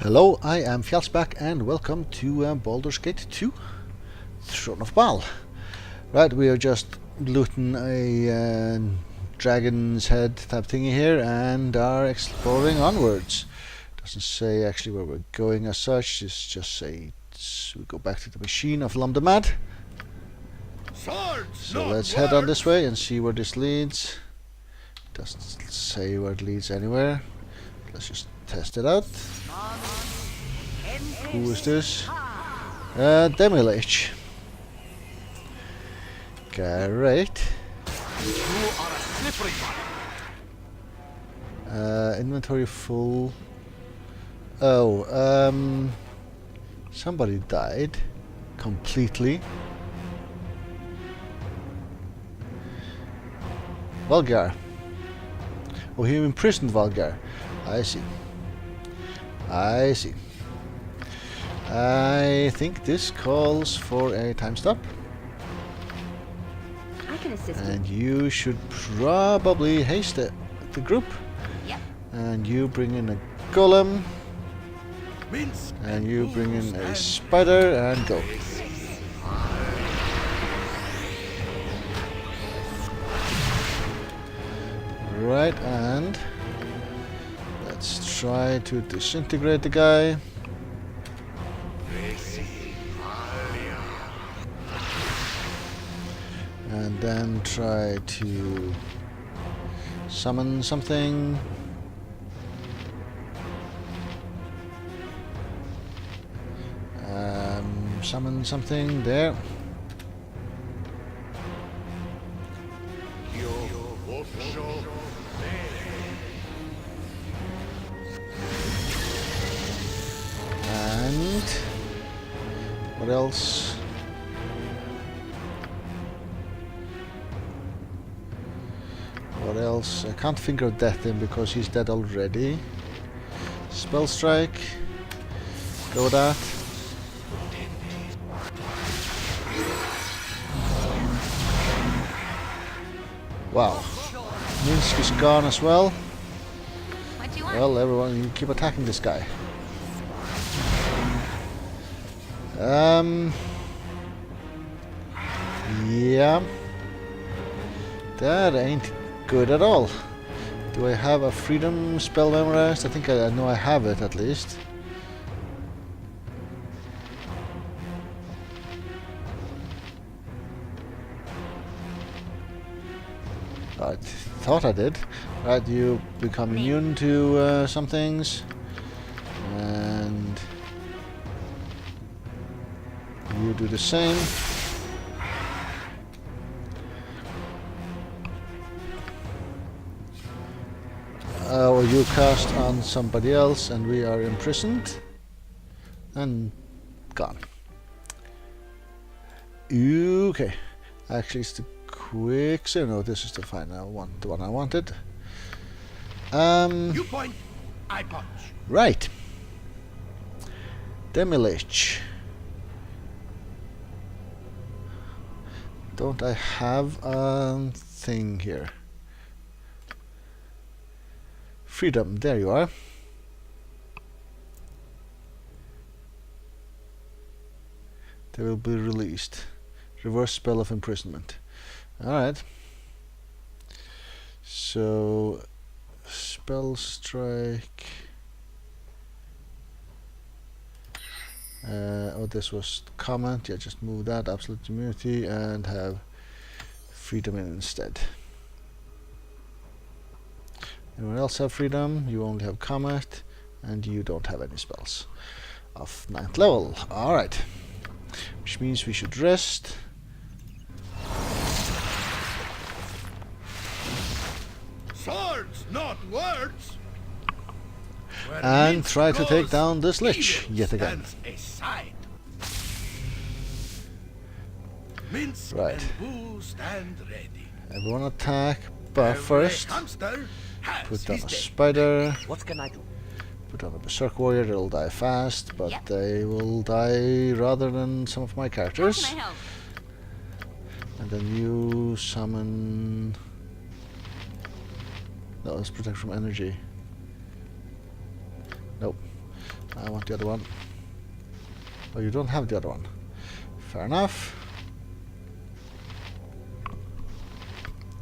Hello, I am Fjallsback and welcome to Baldur's Gate 2, Throne of Bhaal. Right, we are just looting a dragon's head type thingy here and are exploring onwards. Doesn't say actually where we're going as such, it's just say we go back to the machine of Lumdamad. So let's head on this way and see where this leads. Doesn't say where it leads anywhere. Let's just test it out. Who is this? Demilich. Great. Inventory full. Oh, somebody died completely. Valgar. Oh, he imprisoned Valgar. I see. I see. I think this calls for a time stop. I can assist and you should probably haste the group. Yep. And you bring in a golem. Mince And you bring in a spider and go. Right, and let's try to disintegrate the guy. And then try to summon something. Summon something there. And what else? What else? I can't think of death in because he's dead already. Spell strike. Go with that. Wow. Minsk is gone as well. What do you want? Well, everyone, you keep attacking this guy. Yeah. That ain't good at all. Do I have a freedom spell memorized? I think I know I have it at least. I thought I did. Right, you become immune to some things. And you do the same. Or you cast on somebody else and we are imprisoned. And gone. Okay. Actually, it's the quick save. No, this is the final one, the one I wanted. You point, I punch. Right. Demilich. Don't I have a thing here? Freedom, there you are. They will be released. Reverse spell of imprisonment. Alright. So, spell strike. Oh, this was comment. Yeah, just move that. Absolute immunity and have freedom in instead. Anyone else have freedom? You only have combat, and you don't have any spells of 9th level. Alright. Which means we should rest. Swords, not words. Where And Mince try to take goes, down this lich evil yet again. stands aside. Mince Right. and Boo stand ready. Everyone attack, but Every first hamster has put down his a day. spider. What can I do? Put on a berserk warrior. They'll die fast, but Yep. they will die rather than some of my How characters. can I help? And then you summon. No, let's protect from energy. Nope. I want the other one. Oh, you don't have the other one. Fair enough.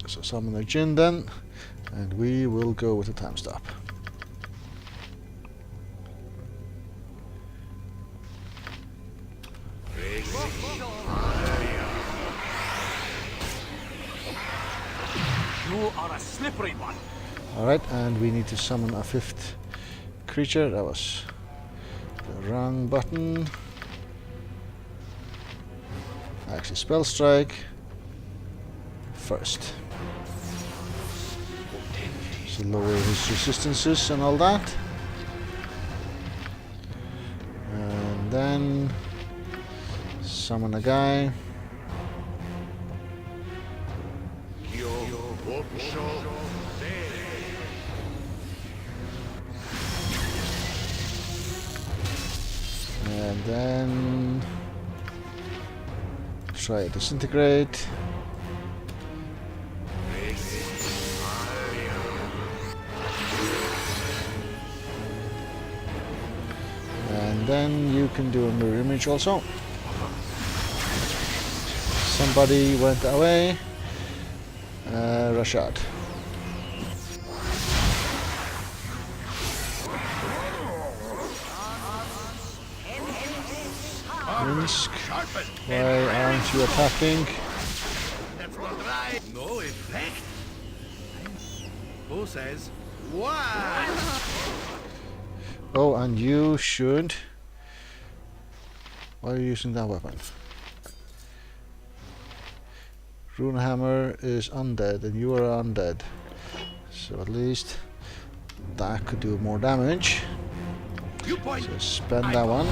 So summon a Jinn then, and we will go with the time stop. You are a slippery one. Alright, and we need to summon a 5th creature. That was the wrong button. Actually, spell strike first. So lower his resistances and all that. And then summon a guy. And then try disintegrate. And then you can do a mirror image also. Somebody went away. Rashad. Minsk, why aren't you attacking? That's not right. No effect. Who says why? Oh, and you should. Why are you using that weapon? Runehammer is undead, and you are undead. So at least that could do more damage. You point. So spend that one.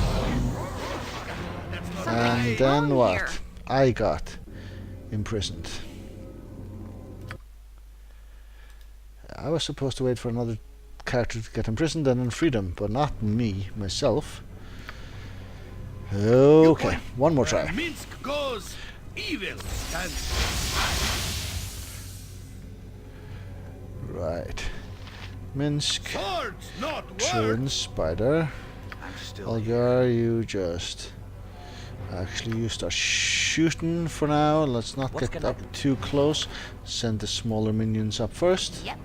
That's not And right. then Wrong what? here. I got imprisoned. I was supposed to wait for another character to get imprisoned and then freedom, but not me, myself. Okay, one more Where try. Minsk goes, evil stands. Right. Minsk, Swords, not words. turn spider. I'm still Algar, you just actually you start shooting for now. Let's not What's get gonna up too close. Send the smaller minions up first. Yep.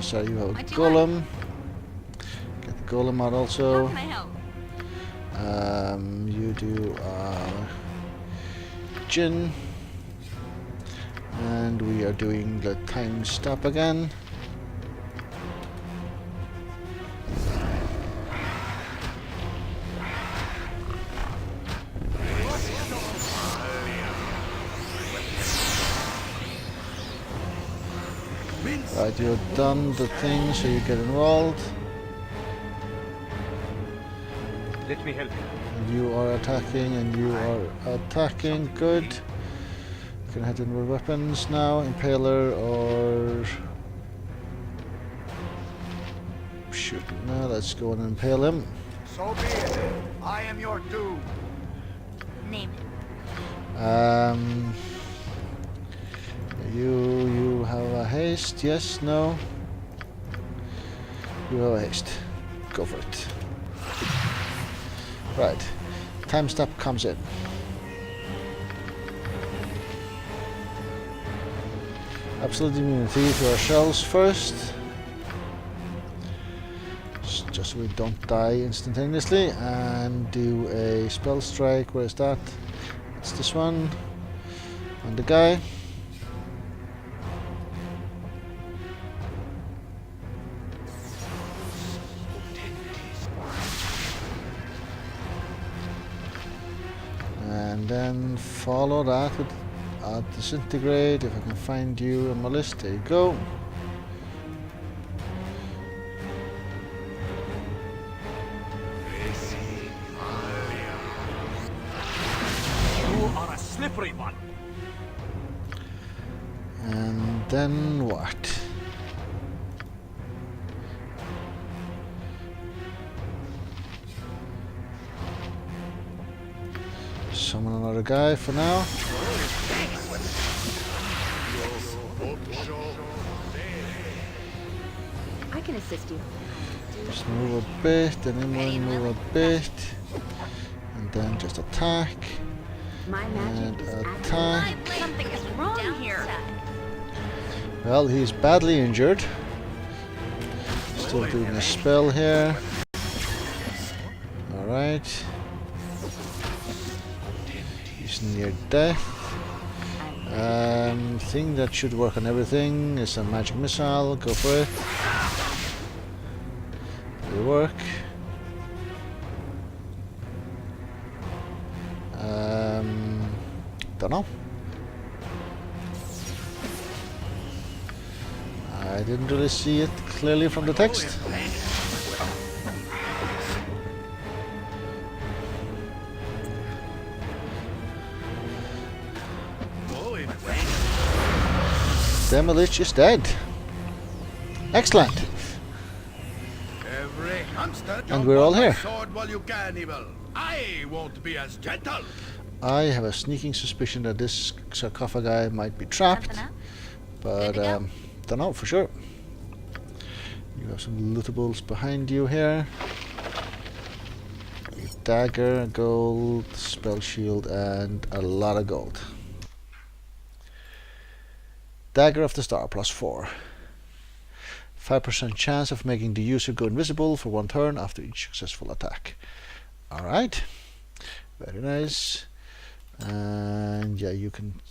Sorry, you have a What do you golem. Get the golem out How also. can I help? You do Jinn. And we are doing the time stop again. Minsk. Right, you're done the thing, so you get involved. Let me help you. And you are attacking, and you are attacking. Good. You can head in with weapons now. Impaler or shoot. Now let's go and impale him. So be it. I am your doom. Name it. You have a haste? Yes? No? You have a haste. Go for it. Right. Time stop comes in. Absolute immunity to ourselves first. Just so we don't die instantaneously. And do a spell strike. Where is that? It's this one. On the guy. And then follow that with disintegrate. If I can find you on my list, there you go. You are a slippery one. And then what? Summon another guy for now. I can assist you. Just move a bit, and then move a bit, and then just attack, and attack. Something is wrong here. Well, he's badly injured. Still doing a spell here. Alright. He's near death. Thing that should work on everything is a magic missile. Go for it. Will work. Don't know. I didn't really see it clearly from the text. Demolich is dead. Excellent. Every hamster And we're all here. sword while you can, evil. I won't be as gentle. I have a sneaking suspicion that this sarcophagi might be trapped, Nothing up? but Good to go. don't know for sure. You have some lootables behind you here. A dagger, gold, spell shield, and a lot of gold. Dagger of the Star +4. 5% chance of making the user go invisible for 1 turn after each successful attack. Alright, very nice. And yeah, you can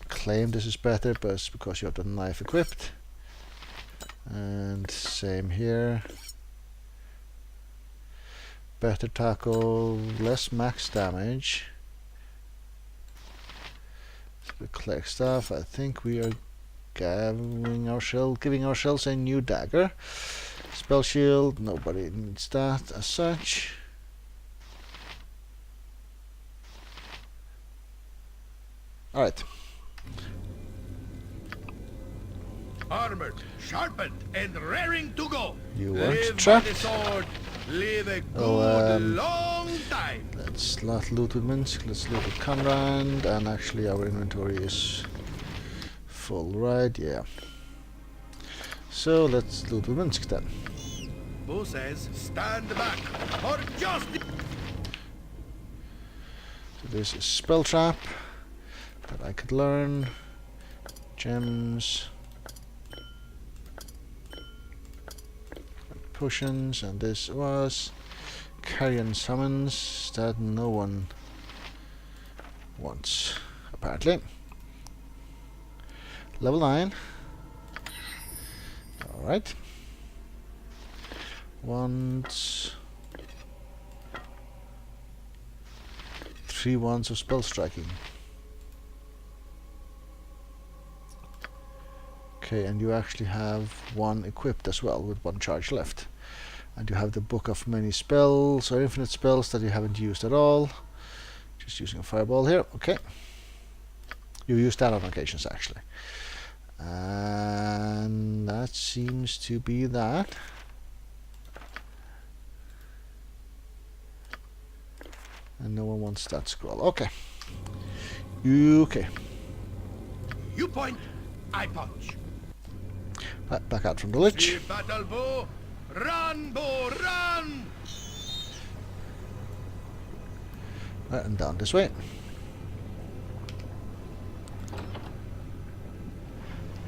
claim this is better, but it's because you have the knife equipped. And same here. Better tackle, less max damage. So we collect stuff. I think we are giving ourselves a new dagger. Spell shield, nobody needs that as such. Alright. Armored, sharpened, and raring to go. You weren't Live by trapped. the sword. Live a good Oh, long time. Let's not loot with Minsk, let's loot with Conrad, and actually our inventory is full, right? Yeah. So let's loot with Minsk then. Who says stand back or just So there's a spell trap that I could learn. Gems. Potions, and this was Carrion Summons that no one wants, apparently. Level 9. Alright. Wands. 3 wands of spell striking. Okay, and you actually have 1 equipped as well, with 1 charge left. And you have the Book of Many Spells, or infinite spells that you haven't used at all. Just using a fireball here, okay. You use that on occasions, actually. And that seems to be that. And no one wants that scroll, okay. Okay. you point, I punch. Right, back out from the lich. See battle bow, run! Right, and down this way.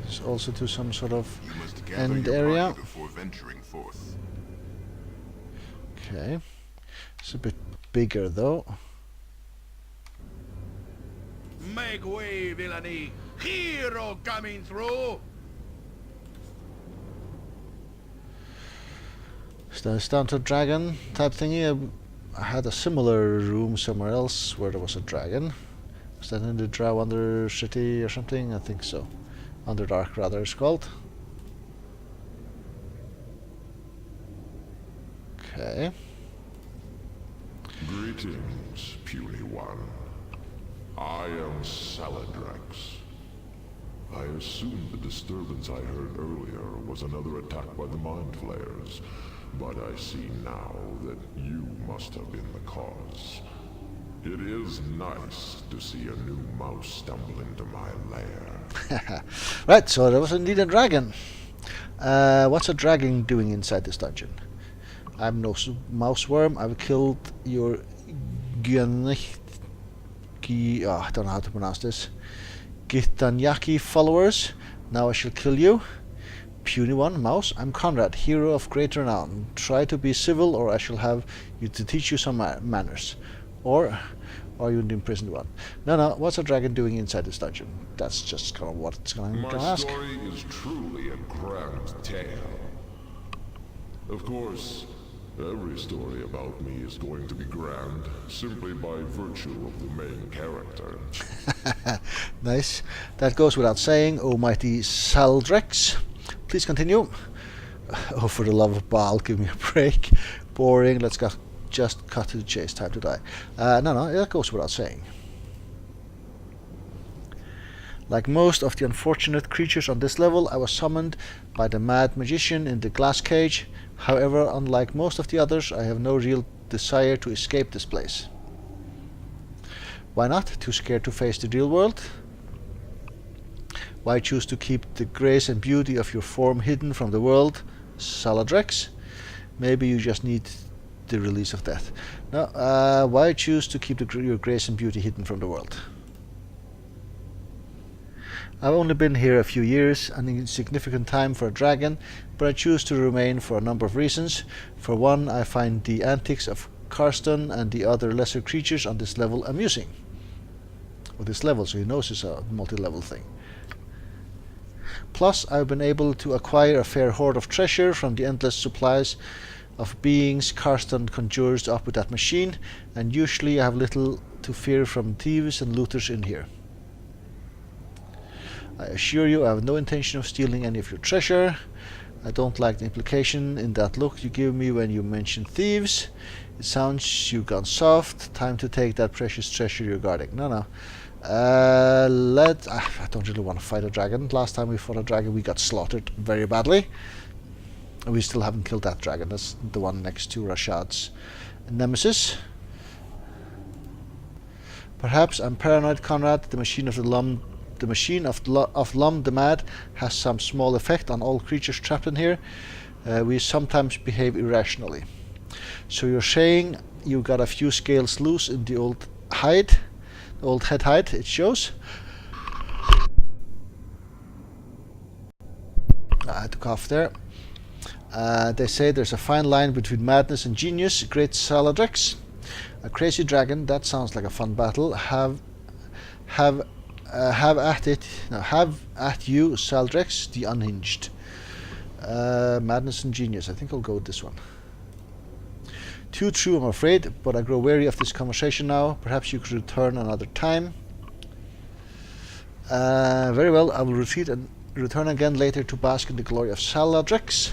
This is also to some sort of You must gather end your area. party before venturing forth. Okay. It's a bit bigger though. Make way, villainy. Hero coming through. So it's down to a dragon type thingy. I had a similar room somewhere else where there was a dragon. Was that in the Drow Under City or something? I think so. Underdark rather it's called. Okay. Greetings, puny one. I am Saladrax. I assumed the disturbance I heard earlier was another attack by the Mind Flayers, but I see now that you must have been the cause. It is nice to see a new mouse stumble into my lair. Right, so there was indeed a dragon. What's a dragon doing inside this dungeon? I'm no mouse worm. I've killed your I don't know how to pronounce this. Gitanyaki followers. Now I shall kill you. Puny one, mouse. I'm Conrad, hero of great renown. Try to be civil, or I shall have you to teach you some manners. Or are you the imprisoned one? No. What's a dragon doing inside this dungeon? That's just kind of what it's going to ask. My story is truly a grand tale. Of course, every story about me is going to be grand, simply by virtue of the main character. Nice. That goes without saying, oh mighty Saldrex. Please continue. Oh, for the love of Bhaal, give me a break. Boring, just cut to the chase, time to die. No, that goes without saying. Like most of the unfortunate creatures on this level, I was summoned by the mad magician in the glass cage. However, unlike most of the others, I have no real desire to escape this place. Why not? Too scared to face the real world? Why choose to keep the grace and beauty of your form hidden from the world, Saladrex? Maybe you just need the release of death. No, why choose to keep your grace and beauty hidden from the world? I've only been here a few years, an insignificant time for a dragon, but I choose to remain for a number of reasons. For one, I find the antics of Karsten and the other lesser creatures on this level amusing. Or this level, so he knows it's a multi-level thing. Plus, I've been able to acquire a fair hoard of treasure from the endless supplies of beings Karsten conjures up with that machine, and usually I have little to fear from thieves and looters in here. I assure you I have no intention of stealing any of your treasure. I don't like the implication in that look you give me when you mention thieves. It sounds you've gone soft. Time to take that precious treasure you're guarding. No. I don't really want to fight a dragon. Last time we fought a dragon we got slaughtered very badly. And we still haven't killed that dragon. That's the one next to Rashad's nemesis. Perhaps I'm paranoid, Conrad. The machine of Lum the Mad has some small effect on all creatures trapped in here. We sometimes behave irrationally. So you're saying you got a few scales loose in the old hide? The old head hide, it shows. I had to cough there. They say there's a fine line between madness and genius. Great Saladrex. A crazy dragon, that sounds like a fun battle. Have at you, Saldrex, the unhinged. Madness and genius. I think I'll go with this one. Too true, I'm afraid, but I grow weary of this conversation now. Perhaps you could return another time. Very well, I will retreat and return again later to bask in the glory of Saladrex.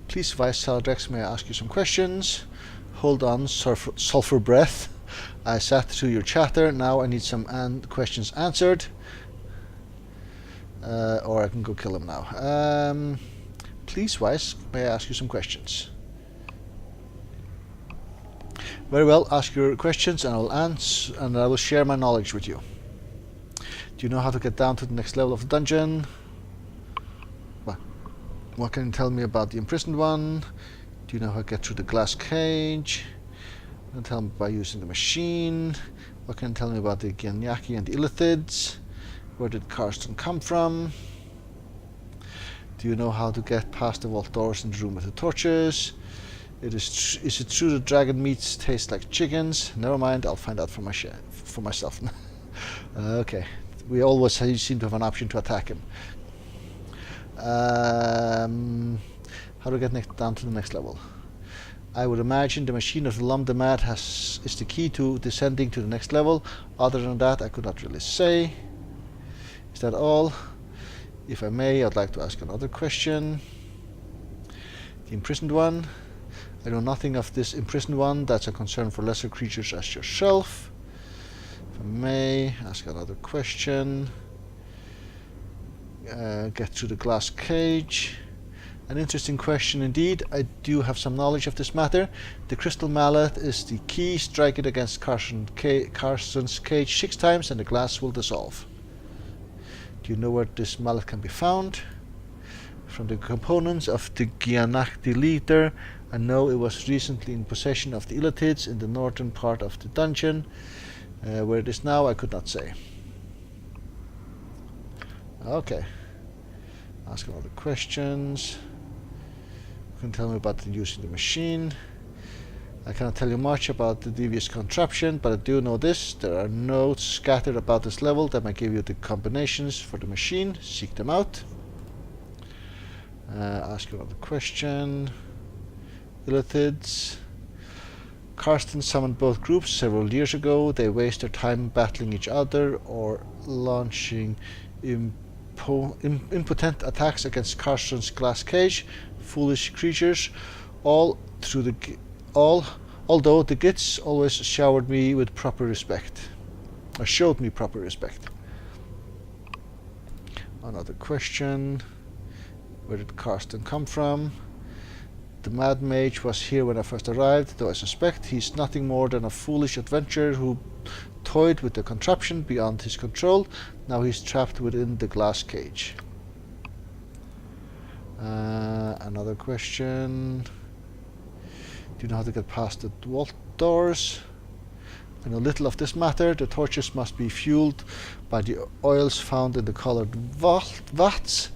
Please, Vice Saladrex, may I ask you some questions? Hold on, sulfur breath. I sat through your chatter, now I need some questions answered. Or I can go kill him now. Please, Vice, may I ask you some questions? Very well, ask your questions and I will answer, and I will share my knowledge with you. Do you know how to get down to the next level of the dungeon? What can you tell me about the imprisoned one? Do you know how to get through the glass cage? Can you tell me by using the machine? What can you tell me about the Ganyaki and the Illithids? Where did Karsten come from? Do you know how to get past the vault doors in the room with the torches? Is it true that dragon meats taste like chickens? Never mind, I'll find out for myself. Okay, we always seem to have an option to attack him. How do we get down to the next level? I would imagine the machine of the Lum the Mad is the key to descending to the next level. Other than that, I could not really say. Is that all? If I may, I'd like to ask another question. The imprisoned one. I know nothing of this imprisoned one. That's a concern for lesser creatures as yourself. If I may, ask another question. Get through the glass cage. An interesting question indeed. I do have some knowledge of this matter. The crystal mallet is the key. Strike it against Carson's cage 6 times and the glass will dissolve. Do you know where this mallet can be found? from the components of the Gianakti leader. I know it was recently in possession of the Illitids in the northern part of the dungeon. Where it is now, I could not say. Okay. Ask him other questions. You can tell me about using the machine. I cannot tell you much about the devious contraption, but I do know this. There are notes scattered about this level that might give you the combinations for the machine. Seek them out. Ask you another question. Illithids. Karsten summoned both groups several years ago. They waste their time battling each other or launching impotent attacks against Karsten's glass cage. Foolish creatures, although the Gits always showered me with proper respect, or showed me proper respect. Another question. Where did Karsten come from? The Mad Mage was here when I first arrived, though I suspect he's nothing more than a foolish adventurer who toyed with the contraption beyond his control. Now he's trapped within the glass cage. Another question. Do you know how to get past the vault doors? I know little of this matter. The torches must be fueled by the oils found in the colored vats.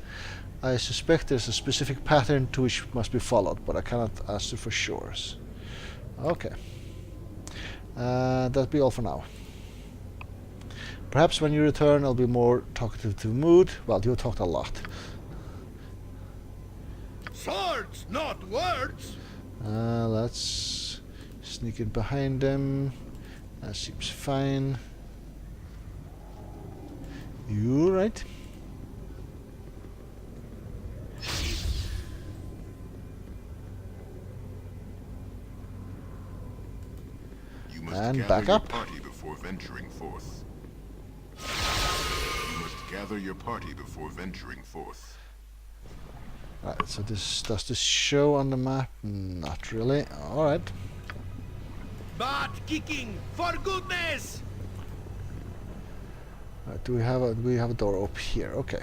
I suspect there's a specific pattern to which must be followed, but I cannot answer for sure. Okay. That'll be all for now. Perhaps when you return I'll be more talkative to the mood. Well, you talked a lot. Swords, not words! Let's sneak in behind them. That seems fine. You right? You must And gather back your up. party before venturing forth. You must gather your party before venturing forth. Right, so does this show on the map? Not really. Alright. Butt kicking, for goodness! Right, do we have a door up here? Okay.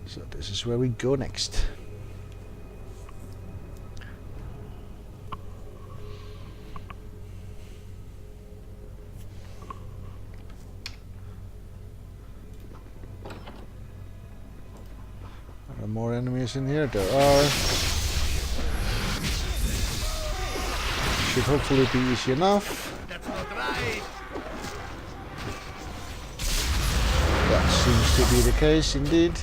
So this is where we go next. Are there more enemies in here? There are. Should hopefully be easy enough. That's not right! That seems to be the case indeed.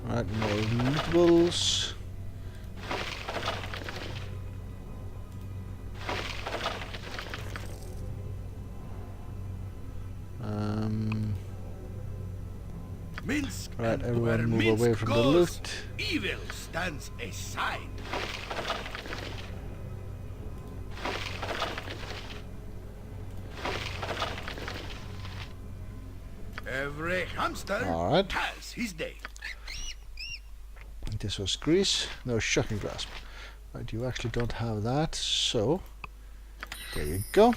Right, more meatballs. Minsk Right, and everyone where move Minsk away from the goes, loot. Evil stands aside. Every hamster Alright. has his day. This was grease. No, shocking grasp. Right, you actually don't have that, so there you go.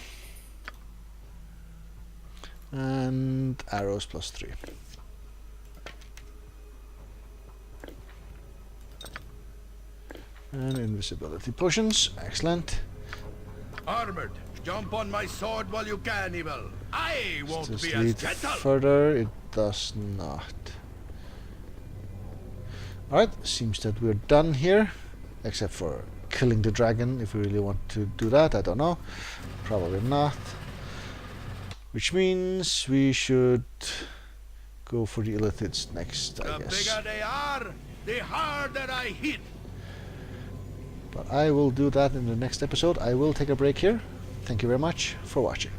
And arrows +3. And invisibility potions. Excellent. Armored, jump on my sword while you can, evil. I won't Does be this as lead gentle. further? It does not. Alright, seems that we're done here. Except for killing the dragon, if we really want to do that. I don't know. Probably not. Which means we should go for the Illithids next, I The guess. bigger they are, the harder I hit. But I will do that in the next episode. I will take a break here. Thank you very much for watching.